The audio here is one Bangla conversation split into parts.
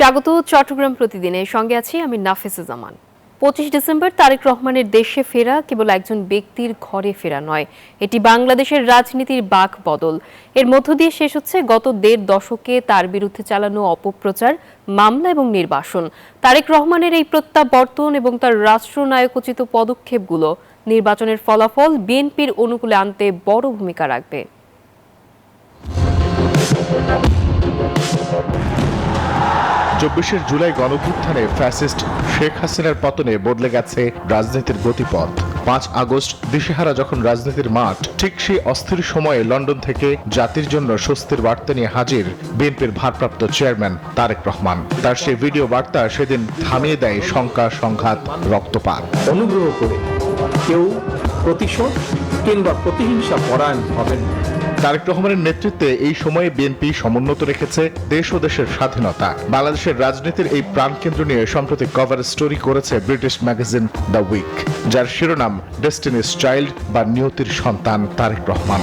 স্বাগত চট্টগ্রাম প্রতিদিনে, সঙ্গে আছি আমি নাফিসা জামান। 25 ডিসেম্বর তারেক রহমানের দেশে ফেরা কেবল একজন ব্যক্তির ঘরে ফেরা নয়, এটি বাংলাদেশের রাজনীতির বাক বদল। এর মধ্য দিয়ে শেষ হচ্ছে গত 1.5 দশকে তার বিরুদ্ধে চালানো অপপ্রচার, মামলা এবং নির্বাসন। তারেক রহমানের এই প্রত্যাবর্তন এবং তার রাষ্ট্রনায়কোচিত পদক্ষেপগুলো নির্বাচনের ফলাফল বিএনপির অনুকূলে আনতে বড় ভূমিকা রাখবে। 24 জুলাই গণঅভ্যুত্থানে ফ্যাসিস্ট শেখ হাসিনার পতনে বদলে গেছে রাজনীতির গতিপথ। 5 আগস্ট দিশেহারা যখন রাজনীতির মাঠ, ঠিক সেই অস্থির সময়ে লন্ডন থেকে জাতির জন্য স্বস্তির বার্তা নিয়ে হাজির বিএনপির ভারপ্রাপ্ত চেয়ারম্যান তারেক রহমান। তার সেই ভিডিও বার্তা সেদিন থামিয়ে দেয় শঙ্কা, সংঘাত, রক্তপাত। অনুগ্রহ করে কেউ প্রতিশোধ কিংবা প্রতিহিংসা পরায়ণ হবেন না। তারেক রহমানের নেতৃত্বে এই সময়ে বিএনপি সমুন্নত রেখেছে দেশ ও দেশের স্বাধীনতা। বাংলাদেশের রাজনীতির এই প্রাণকেন্দ্র নিয়ে সম্প্রতি কভার স্টোরি করেছে ব্রিটিশ ম্যাগাজিন দ্য উইক, যার শিরোনাম ডেস্টিনিস চাইল্ড বা নিয়তির সন্তান তারেক রহমান।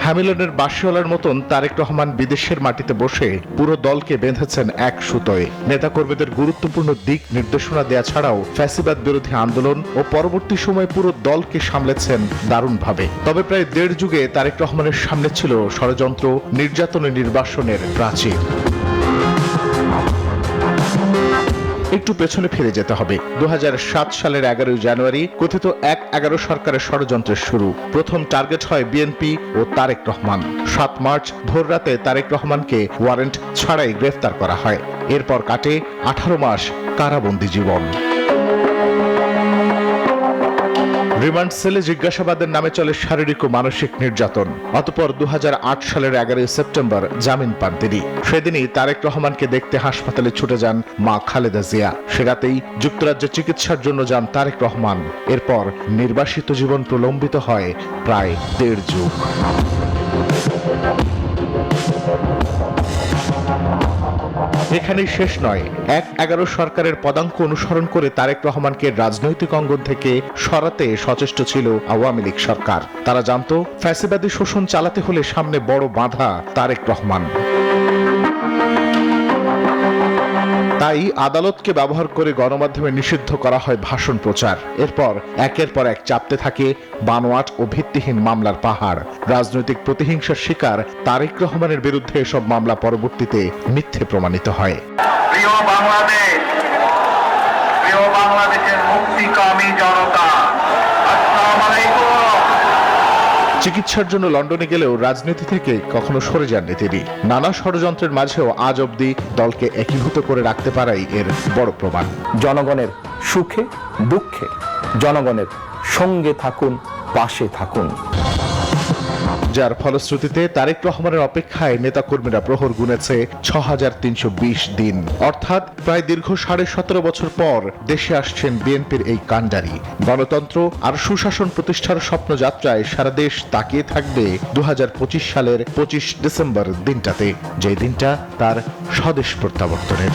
হ্যামিলনের বাঁশিওয়ালার মতন তারেক রহমান বিদেশের মাটিতে বসে পুরো দলকে বেঁধেছেন এক সুতোয়। নেতাকর্মীদের গুরুত্বপূর্ণ দিক নির্দেশনা দেয়া ছাড়াও ফ্যাসিবাদ বিরোধী আন্দোলন ও পরবর্তী সময়ে পুরো দলকে সামলেছেন দারুণভাবে। তবে প্রায় 1.5 যুগে তারেক রহমানের সামনে ছিল ষড়যন্ত্র, নির্যাতন ও নির্বাসনের প্রাচীর। একটু পেছনে ফিরে যেতে হবে। 2007 সালের 11 জানুয়ারি কথিত 1-11 সরকারের ষড়যন্ত্রের শুরু। প্রথম টার্গেট হয় বিএনপি ও তারেক রহমান। 7 মার্চ ভোররাতে তারেক রহমানকে ওয়ারেন্ট ছাড়াই গ্রেফতার করা হয়। এরপর কাটে 18 মাস কারাবন্দী জীবন। রিমান্ড সেলে জিজ্ঞাসাবাদের নামে চলে শারীরিক ও মানসিক নির্যাতন। অতঃপর 2008 সালের 11 সেপ্টেম্বর জামিন পান তিনি। সেদিনই তারেক রহমানকে দেখতে হাসপাতালে ছুটে যান মা খালেদা জিয়া। সে রাতেই যুক্তরাজ্যে চিকিৎসার জন্য যান তারেক রহমান। এরপর নির্বাসিত জীবন প্রলম্বিত হয় প্রায় 1.5 যুগ। এখানেই শেষ নয়। 1-11 সরকারের পদাঙ্ক অনুসরণ করে তারেক রহমানকে রাজনৈতিক অঙ্গন থেকে সরাতে সচেষ্ট ছিল আওয়ামী লীগ সরকার। তারা জানত ফ্যাসিবাদী শোষণ চালাতে হলে সামনে বড় বাধা তারেক রহমান। তাই আদালতকে ব্যবহার করে গণমাধ্যমে নিষিদ্ধ করা হয় ভাষণ প্রচার। এরপর একের পর এক চাপতে থাকে বানোয়াট ও ভিত্তিহীন মামলার পাহাড়। রাজনৈতিক প্রতিহিংসার শিকার তারেক রহমানের বিরুদ্ধে এসব মামলা পরবর্তীতে মিথ্যে প্রমাণিত হয়। প্রিয় বাংলাদেশ, প্রিয় বাংলাদেশের মুক্তিকামী জনতা, আসসালামু আলাইকুম। চিকিৎসার জন্য লন্ডনে গেলেও রাজনীতি থেকে কখনো সরে যাননি তিনি। নানা ষড়যন্ত্রের মাঝেও আজ অবধি দলকে একীভূত করে রাখতে পারাই এর বড় প্রমাণ। জনগণের সুখে দুঃখে জনগণের সঙ্গে থাকুন, পাশে থাকুন। যার ফলশ্রুতিতে তারেক রহমানের অপেক্ষায় নেতাকর্মীরা প্রহর গুনেছে 6320 দিন। অর্থাৎ প্রায় দীর্ঘ 17.5 বছর পর দেশে আসছেন বিএনপির এই কাণ্ডারি। গণতন্ত্র আর সুশাসন প্রতিষ্ঠার স্বপ্নযাত্রায় সারা দেশ তাকিয়ে থাকবে 2025 সালের 25 ডিসেম্বর দিনটাতে, যে দিনটা তার স্বদেশ প্রত্যাবর্তনের।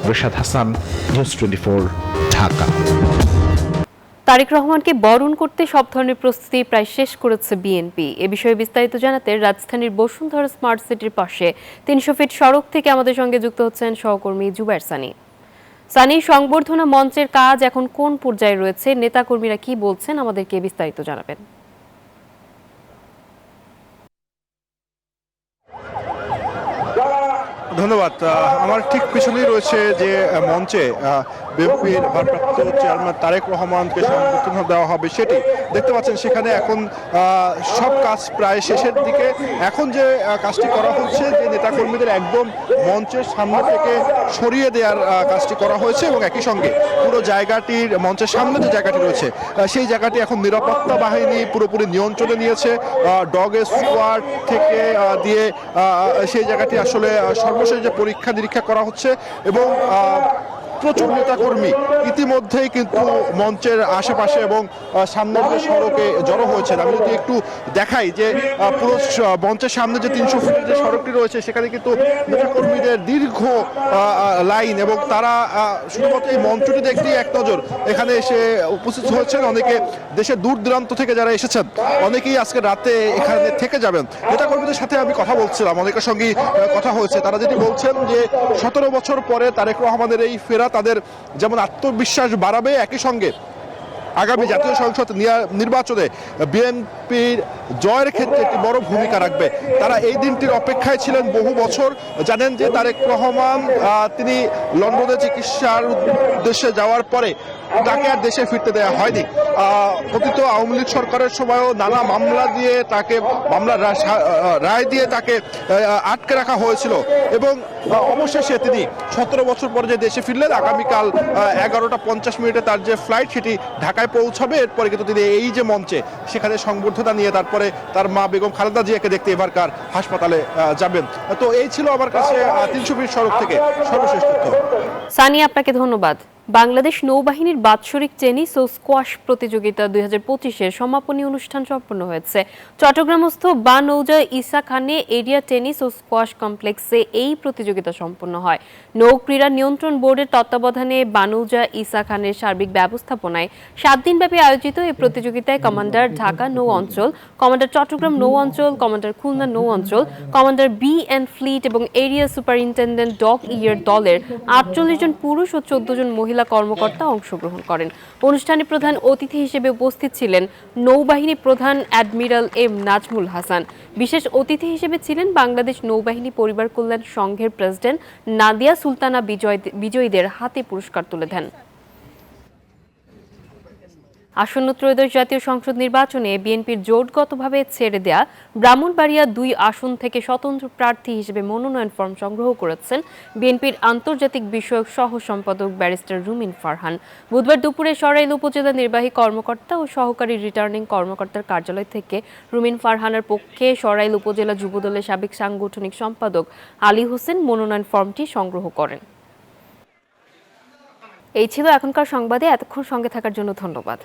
রেশাদ হাসান, নিউজ 24, ঢাকা। তারেক রহমানকে বরণ করতে সব ধরনের প্রস্তুতি প্রায় শেষ করেছে বিএনপি। এ বিষয়ে বিস্তারিত জানাতে রাজধানীর বসুন্ধরা স্মার্ট সিটির পাশে 300 ফিট সড়ক থেকে আমাদের সঙ্গে যুক্ত হচ্ছেন সহকর্মী জুবায়ের সানি। সানি, সংবর্ধনা মঞ্চের কাজ এখন কোন পর্যায়ে রয়েছে, নেতাকর্মীরা কি বলছেন, আমাদেরকে বিস্তারিত জানাবেন। ধন্যবাদ। আমার ঠিক পিছনেই রয়েছে যে মঞ্চে বিএনপির ভারপ্রাপ্ত চেয়ারম্যান তারেক রহমানকে সংবর্ধনা দেওয়া হবে, সেটি দেখতে পাচ্ছেন। সেখানে এখন সব কাজ প্রায় শেষের দিকে। এখন যে কাজটি করা হচ্ছে, যে নেতাকর্মীদের একদম মঞ্চের সামনে থেকে সরিয়ে দেওয়ার কাজটি করা হয়েছে এবং একই সঙ্গে পুরো জায়গাটির মঞ্চের সামনে যে জায়গাটি রয়েছে সেই জায়গাটি এখন নিরাপত্তা বাহিনী পুরোপুরি নিয়ন্ত্রণে নিয়েছে। ডগ স্কোয়াড থেকে দিয়ে সেই জায়গাটি আসলে সর্বশেষ যে পরীক্ষা নিরীক্ষা করা হচ্ছে এবং প্রচুর নেতাকর্মী ইতিমধ্যেই কিন্তু মঞ্চের আশেপাশে এবং সামনের যে সড়কে জড়ো হয়েছেন। আমি যদি একটু দেখাই যে পুরো মঞ্চের সামনে যে 300 ফিটের যে সড়কটি রয়েছে সেখানে কিন্তু নেতাকর্মীদের দীর্ঘ লাইন, এবং তারা শুধুমাত্র এই মঞ্চটি দেখতেই এক নজর এখানে এসে উপস্থিত হয়েছেন। অনেকে দেশের দূর দূরান্ত থেকে যারা এসেছেন অনেকেই আজকে রাতে এখানে থেকে যাবেন। নেতাকর্মীদের সাথে আমি কথা বলছিলাম, অনেকের সঙ্গে কথা হয়েছে। তারা যেটি বলছেন যে 17 বছর পরে তারেক রহমানের এই ফেরা তাদের যেমন আত্মবিশ্বাস বাড়াবে, একই সঙ্গে আগামী জাতীয় সংসদ নির্বাচনে বিএনপির জয়ের ক্ষেত্রে একটি বড় ভূমিকা রাখবে। তারা এই দিনটির অপেক্ষায় ছিলেন বহু বছর। জানেন যে তারেক রহমান তিনি লন্ডনে চিকিৎসার উদ্দেশ্যে যাওয়ার পরে তাকে আর দেশে ফিরতে দেওয়া হয়নি। অতীত আওয়ামী লীগ সরকারের সময়ও নানা মামলা দিয়ে তাকে মামলার রায় দিয়ে তাকে আটকে রাখা হয়েছিল, এবং অবশেষে তিনি 17 বছর পরে যে দেশে ফিরলেন। আগামীকাল 11:50 তার যে ফ্লাইট সেটি ঢাকায় পৌঁছাবে। এরপরে কিন্তু তিনি এই যে মঞ্চে সেখানে সংবর্ধনা নিয়ে তারপরে তার মা বেগম খালেদা জিয়াকে দেখতে এবারকার হাসপাতালে যাবেন। তো এই ছিল আমার কাছে 300 ফিট সড়ক থেকে সর্বশেষ তথ্য। সানি, আপনাকে ধন্যবাদ। বাংলাদেশ নৌবাহিনীর বাৎসরিক টেনিস ও স্কোয়াশ প্রতিযোগিতা 2025-এর সমাপনী অনুষ্ঠান সম্পন্ন হয়েছে। চট্টগ্রামস্থ বা নৌজা ইসা খানে এরিয়া টেনিস ও স্কোয়াশ কমপ্লেক্সে এই প্রতিযোগিতা সম্পন্ন হয়। নৌ ক্রীড়া নিয়ন্ত্রণ বোর্ডের তত্ত্বাবধানে বানৌজা ইসা খানের সার্বিক ব্যবস্থাপনায় 7 দিনব্যাপী আয়োজিত এই প্রতিযোগিতায় কমান্ডার ঢাকা নৌ অঞ্চল, কমান্ডার চট্টগ্রাম নৌ অঞ্চল, কমান্ডার খুলনা নৌ অঞ্চল, কমান্ডার বি এন্ড ফ্লিট এবং এরিয়া সুপারিনটেন্ডেন্ট ডক ইয়ার দলের 48 জন পুরুষ ও 14 জন মহিলা কর্মকর্তা অংশগ্রহণ করেন। অনুষ্ঠানে প্রধান অতিথি হিসেবে উপস্থিত ছিলেন নৌবাহিনী প্রধান অ্যাডমিরাল এম নাজমুল হাসান। বিশেষ অতিথি হিসেবে ছিলেন বাংলাদেশ নৌবাহিনী পরিবার কল্যাণ সংঘের প্রেসিডেন্ট নাদিয়া সুলতানা। বিজয়ীদের হাতে পুরস্কার তুলে দেন। আসন্ন ত্রয়োদশ জাতীয় সংসদ নির্বাচনে বিএনপির জোটগতভাবে ছেড়ে দেয়া ব্রাহ্মণবাড়িয়া 2 আসন থেকে স্বতন্ত্র প্রার্থী হিসেবে মনোনয়ন ফর্ম সংগ্রহ করেছেন বিএনপির আন্তর্জাতিক বিষয়ক সহ সম্পাদক ব্যারিস্টার রুমিন ফারহান। বুধবার দুপুরে সরাইল উপজেলা নির্বাহী কর্মকর্তা ও সহকারী রিটার্নিং কর্মকর্তার কার্যালয় থেকে রুমিন ফারহানের পক্ষে সরাইল উপজেলা যুবদলের সাবেক সাংগঠনিক সম্পাদক আলী হোসেন মনোনয়ন ফর্মটি সংগ্রহ করেন। এই ছিল এখনকার সংবাদে। এতক্ষণ সঙ্গে থাকার জন্য ধন্যবাদ।